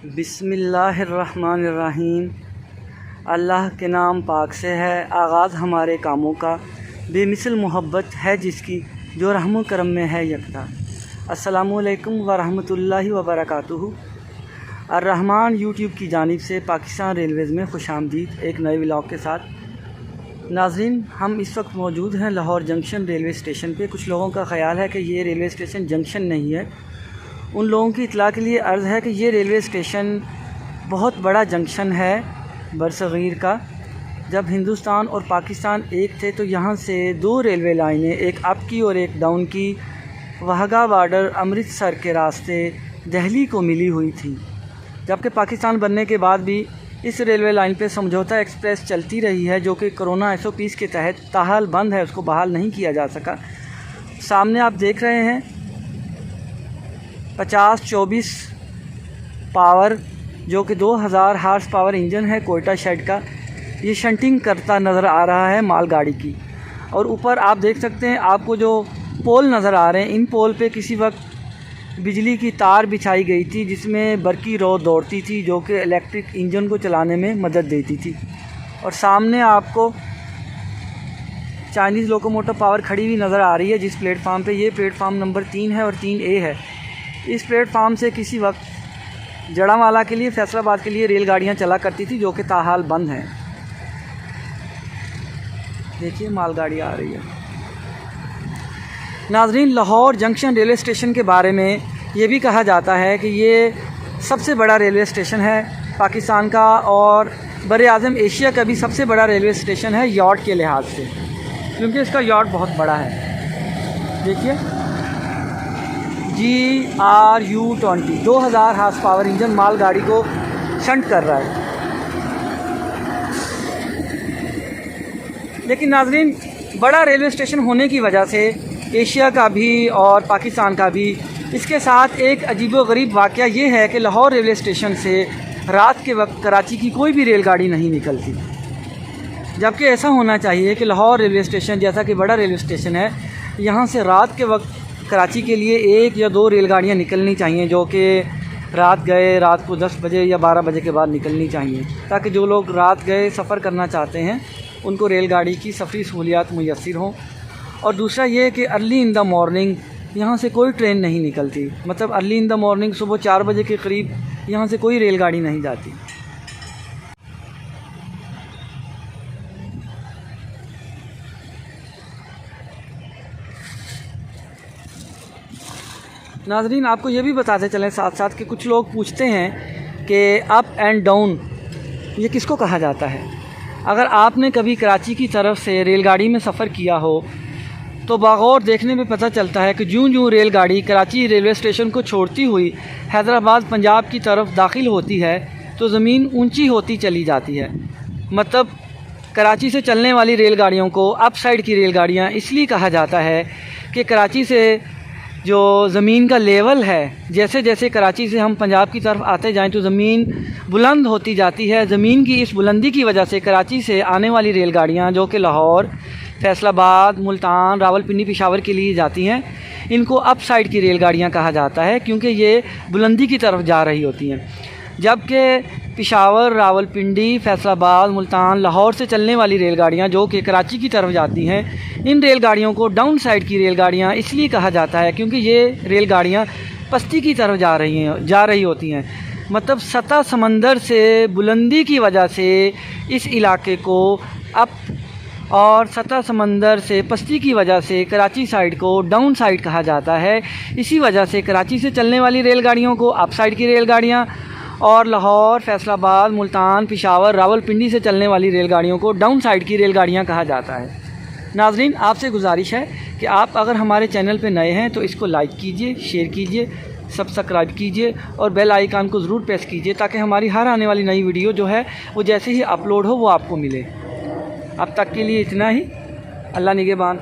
बिस्मिल्लाहिर्रहमानिर्रहीम। अल्लाह के नाम पाक से है आगाज़ हमारे कामों का, बेमिसल मोहब्बत है जिसकी जो रहम करम में है यकता। अस्सलामुअलैकुम वरहमतुल्लाहि वबरकातुहू। अर्रहमान यूट्यूब की जानिब से पाकिस्तान रेलवेज़ में खुशामदीद एक नए व्लॉग के साथ। नाज़रीन, हम इस वक्त मौजूद हैं लाहौर जंक्शन रेलवे स्टेशन पे। कुछ लोगों का ख़याल है कि ये रेलवे स्टेशन जंक्शन नहीं है। उन लोगों की इतला के लिए अर्ज़ है कि ये रेलवे स्टेशन बहुत बड़ा जंक्शन है बरसग़ीर का। जब हिंदुस्तान और पाकिस्तान एक थे तो यहाँ से दो रेलवे लाइनें, एक अप की और एक डाउन की, वाहगा बॉर्डर अमृतसर के रास्ते दिल्ली को मिली हुई थी। जबकि पाकिस्तान बनने के बाद भी इस रेलवे लाइन पे समझौता एक्सप्रेस चलती रही है, जो कि कोरोना SOPs के तहत ताहाल बंद है, उसको बहाल नहीं किया जा सका। सामने आप देख रहे हैं 50-24 पावर, जो कि 2000 हार्स पावर इंजन है कोयटा शेड का। ये शंटिंग करता नज़र आ रहा है मालगाड़ी की। और ऊपर आप देख सकते हैं, आपको जो पोल नज़र आ रहे हैं, इन पोल पे किसी वक्त बिजली की तार बिछाई गई थी जिसमें बरकी रॉड दौड़ती थी, जो कि इलेक्ट्रिक इंजन को चलाने में मदद देती थी। और सामने आपको चाइनीज़ लोकोमोटिव पावर खड़ी हुई नज़र आ रही है जिस प्लेटफार्म पे। ये प्लेटफार्म नंबर 3 है और 3A है। इस प्लेटफार्म से किसी वक्त जड़ावाला के लिए, फैसलाबाद के लिए रेलगाड़ियाँ चला करती थी, जो कि ताहाल बंद हैं। देखिए मालगाड़ी आ रही है। नाज़रीन, लाहौर जंक्शन रेलवे स्टेशन के बारे में ये भी कहा जाता है कि ये सबसे बड़ा रेलवे स्टेशन है पाकिस्तान का, और बर-ए-आज़म एशिया का भी सबसे बड़ा रेलवे स्टेशन है यार्ड के लिहाज से, क्योंकि इसका यार्ड बहुत बड़ा है। देखिए GRU-20 2000 हार्स पावर इंजन मालगाड़ी को शंट कर रहा है। लेकिन नाज़रीन, बड़ा रेलवे स्टेशन होने की वजह से एशिया का भी और पाकिस्तान का भी, इसके साथ एक अजीबोगरीब वाक़या ये है कि लाहौर रेलवे स्टेशन से रात के वक्त कराची की कोई भी रेलगाड़ी नहीं निकलती। जबकि ऐसा होना चाहिए कि लाहौर रेलवे स्टेशन जैसा कि बड़ा रेलवे स्टेशन है, यहाँ से रात के वक्त कराची के लिए 1 या 2 रेलगाड़ियाँ निकलनी चाहिए, जो कि रात को 10 बजे या 12 बजे के बाद निकलनी चाहिए, ताकि जो लोग रात गए सफ़र करना चाहते हैं उनको रेलगाड़ी की सफ़री सहूलियात मुयस्सर हों। और दूसरा ये कि अर्ली इन द मॉर्निंग यहाँ से कोई ट्रेन नहीं निकलती, मतलब अर्ली इन द मॉर्निंग सुबह 4 बजे के करीब यहाँ से कोई रेलगाड़ी नहीं जाती। नाज़रीन, आपको ये भी बताते चलें साथ साथ कि कुछ लोग पूछते हैं कि अप एंड डाउन ये किसको कहा जाता है। अगर आपने कभी कराची की तरफ से रेलगाड़ी में सफ़र किया हो तो बागौर देखने में पता चलता है कि जूं रेलगाड़ी कराची रेलवे स्टेशन को छोड़ती हुई हैदराबाद पंजाब की तरफ दाखिल होती है तो ज़मीन ऊंची होती चली जाती है। मतलब कराची से चलने वाली रेलगाड़ियों को अप साइड की रेलगाड़ियाँ इसलिए कहा जाता है कि कराची से जो ज़मीन का लेवल है, जैसे जैसे कराची से हम पंजाब की तरफ आते जाएं तो ज़मीन बुलंद होती जाती है। ज़मीन की इस बुलंदी की वजह से कराची से आने वाली रेलगाड़ियां, जो कि लाहौर, फैसलाबाद, मुल्तान, रावलपिंडी, पेशावर के लिए जाती हैं, इनको अप साइड की रेलगाड़ियां कहा जाता है, क्योंकि ये बुलंदी की तरफ जा रही होती हैं। जबकि पेशावर, रावलपिंडी, फैसलाबाद, मुल्तान, लाहौर से चलने वाली रेलगाड़ियाँ जो कि कराची की तरफ जाती हैं, इन रेलगाड़ियों को डाउन साइड की रेलगाड़ियाँ इसलिए कहा जाता है क्योंकि ये रेलगाड़ियाँ पस्ती की तरफ जा रही होती हैं। मतलब सतह समंदर से बुलंदी की वजह से इस इलाके को अप, और सतह समंदर से पस्ती की वजह से कराची साइड को डाउन साइड कहा जाता है। इसी वजह से कराची से चलने वाली रेलगाड़ियों को अप साइड की रेलगाड़ियाँ, और लाहौर, फैसलाबाद, मुल्तान, पेशावर, रावलपिंडी से चलने वाली रेलगाड़ियों को डाउन साइड की रेलगाड़ियाँ कहा जाता है। नाज़रीन, आपसे गुजारिश है कि आप अगर हमारे चैनल पर नए हैं तो इसको लाइक कीजिए, शेयर कीजिए, सब्सक्राइब कीजिए और बेल आइकन को ज़रूर प्रेस कीजिए, ताकि हमारी हर आने वाली नई वीडियो जो है वो जैसे ही अपलोड हो वो आपको मिले। अब तक के लिए इतना ही। अल्लाह निगहबान।